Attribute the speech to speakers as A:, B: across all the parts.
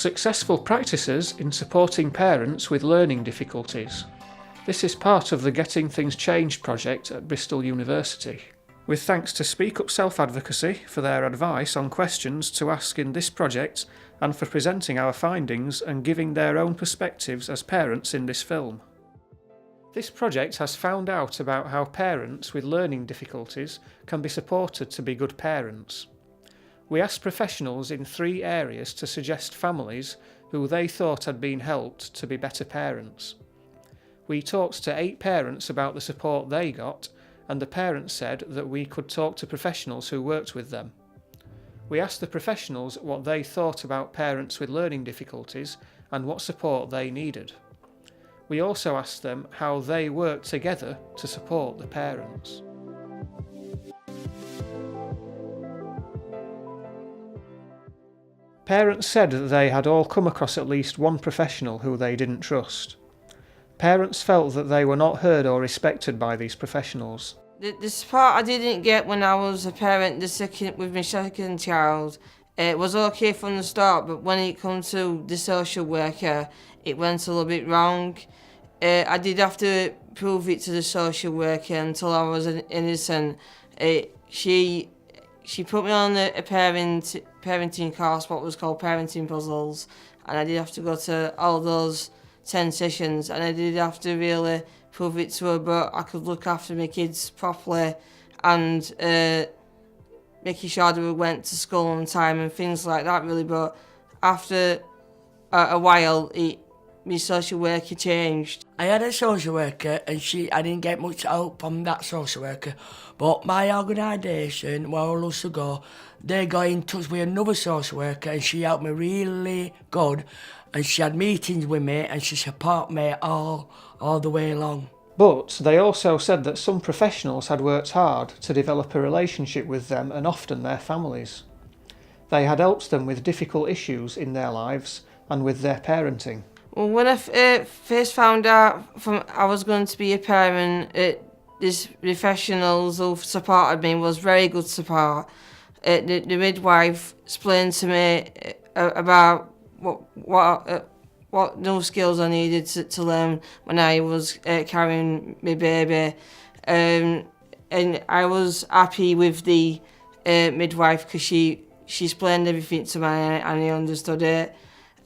A: Successful practices in supporting parents with learning difficulties. This is part of the Getting Things Changed project at Bristol University. With thanks to Speak Up Self-Advocacy for their advice on questions to ask in this project and for presenting our findings and giving their own perspectives as parents in this film. This project has found out about how parents with learning difficulties can be supported to be good parents. We asked professionals in 3 areas to suggest families who they thought had been helped to be better parents. We talked to 8 parents about the support they got, and the parents said that we could talk to professionals who worked with them. We asked the professionals what they thought about parents with learning difficulties and what support they needed. We also asked them how they worked together to support the parents. Parents said that they had all come across at least one professional who they didn't trust. Parents felt that they were not heard or respected by these professionals.
B: The support I didn't get when I was a parent with my second child, it was okay from the start, but when it comes to the social worker, it went a little bit wrong. I did have to prove it to the social worker until I was innocent. She put me on a parenting course, what was called parenting puzzles, and I did have to go to all those 10 sessions, and I did have to really prove it to her, but I could look after my kids properly and making sure they went to school on time and things like that really. But after a while, my social worker changed.
C: I had a social worker and I didn't get much help from that social worker, but my organisation, where I used to go, they got in touch with another social worker and she helped me really good, and she had meetings with me and she supported me all the way along.
A: But they also said that some professionals had worked hard to develop a relationship with them and often their families. They had helped them with difficult issues in their lives and with their parenting.
B: Well, when I first found out I was going to be a parent, these professionals who supported me was very good support. The midwife explained to me about what new skills I needed to learn when I was carrying my baby, and I was happy with the midwife because she explained everything to me and I understood it.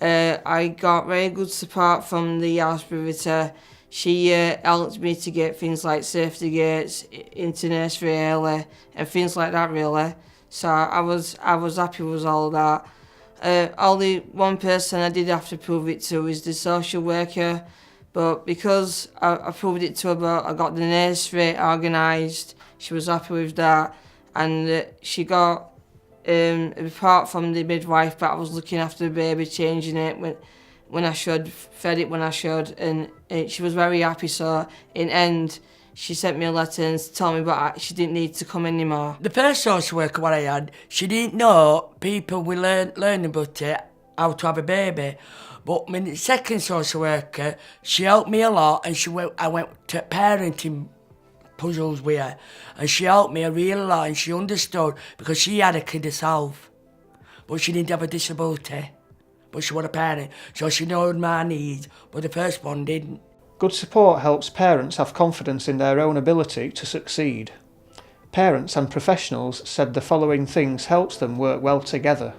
B: I got very good support from the hospital. She helped me to get things like safety gates into nursery early and things like that really. So I was happy with all that. Only one person I did have to prove it to is the social worker, but because I proved it to her, but I got the nursery organised, she was happy with that, and she got a report from the midwife, but I was looking after the baby, changing it when I should, fed it when I should, and she was very happy. So in the end, she sent me a letter and told me but she didn't need to come anymore.
C: The first social worker what I had, she didn't know people will learn about it, how to have a baby. But my second social worker, she helped me a lot, and I went to parenting puzzles with her, and she helped me a real lot, and she understood because she had a kid herself, but she didn't have a disability, but she was a parent, so she knew my needs, but the first one didn't.
A: Good support helps parents have confidence in their own ability to succeed. Parents and professionals said the following things helps them work well together.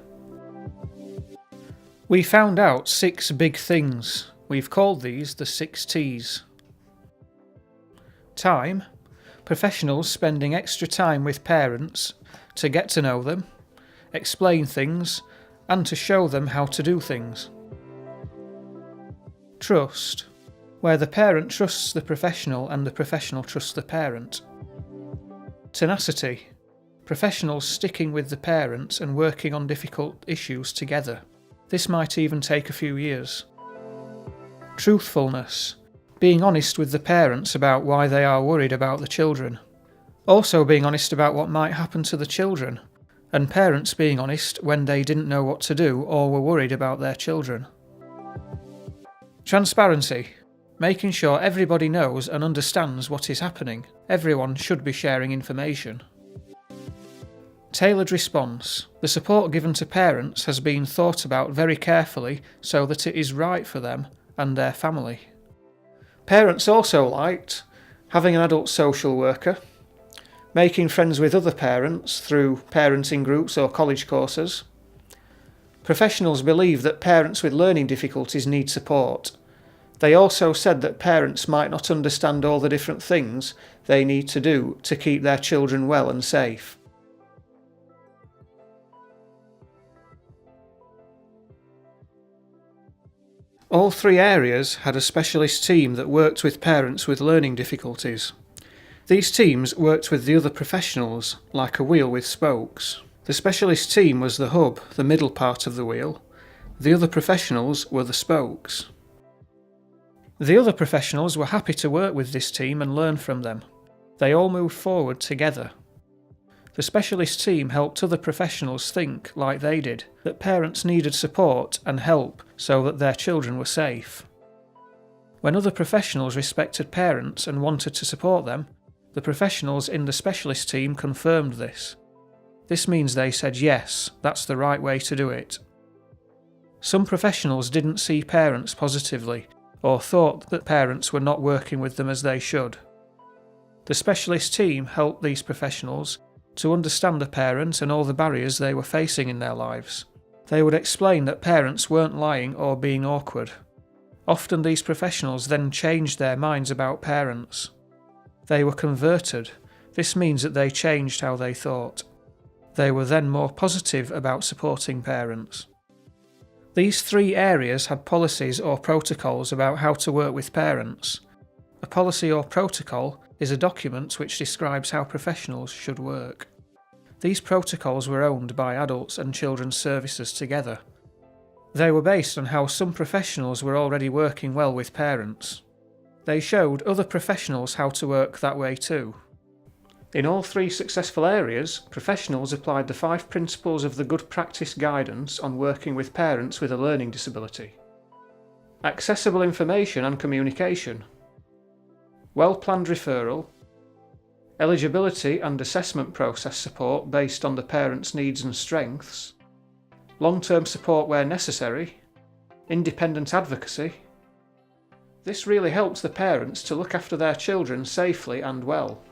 A: We found out 6 big things. We've called these the 6 T's. Time. Professionals spending extra time with parents to get to know them, explain things, and to show them how to do things. Trust. Where the parent trusts the professional and the professional trusts the parent. Tenacity. Professionals sticking with the parents and working on difficult issues together. This might even take a few years. Truthfulness. Being honest with the parents about why they are worried about the children. Also being honest about what might happen to the children, and parents being honest when they didn't know what to do or were worried about their children. Transparency. Making sure everybody knows and understands what is happening. Everyone should be sharing information. Tailored response. The support given to parents has been thought about very carefully so that it is right for them and their family. Parents also liked having an adult social worker, making friends with other parents through parenting groups or college courses. Professionals believe that parents with learning difficulties need support. They also said that parents might not understand all the different things they need to do to keep their children well and safe. All three areas had a specialist team that worked with parents with learning difficulties. These teams worked with the other professionals, like a wheel with spokes. The specialist team was the hub, the middle part of the wheel. The other professionals were the spokes. The other professionals were happy to work with this team and learn from them. They all moved forward together. The specialist team helped other professionals think, like they did, that parents needed support and help so that their children were safe. When other professionals respected parents and wanted to support them, the professionals in the specialist team confirmed this. This means they said yes, that's the right way to do it. Some professionals didn't see parents positively, or thought that parents were not working with them as they should. The specialist team helped these professionals to understand the parent and all the barriers they were facing in their lives. They would explain that parents weren't lying or being awkward. Often these professionals then changed their minds about parents. They were converted. This means that they changed how they thought. They were then more positive about supporting parents. These three areas had policies or protocols about how to work with parents. A policy or protocol is a document which describes how professionals should work. These protocols were owned by adults and children's services together. They were based on how some professionals were already working well with parents. They showed other professionals how to work that way too. In all three successful areas, professionals applied the 5 principles of the good practice guidance on working with parents with a learning disability. Accessible information and communication. Well-planned referral. Eligibility and assessment process support based on the parent's needs and strengths. Long-term support where necessary. Independent advocacy. This really helps the parents to look after their children safely and well.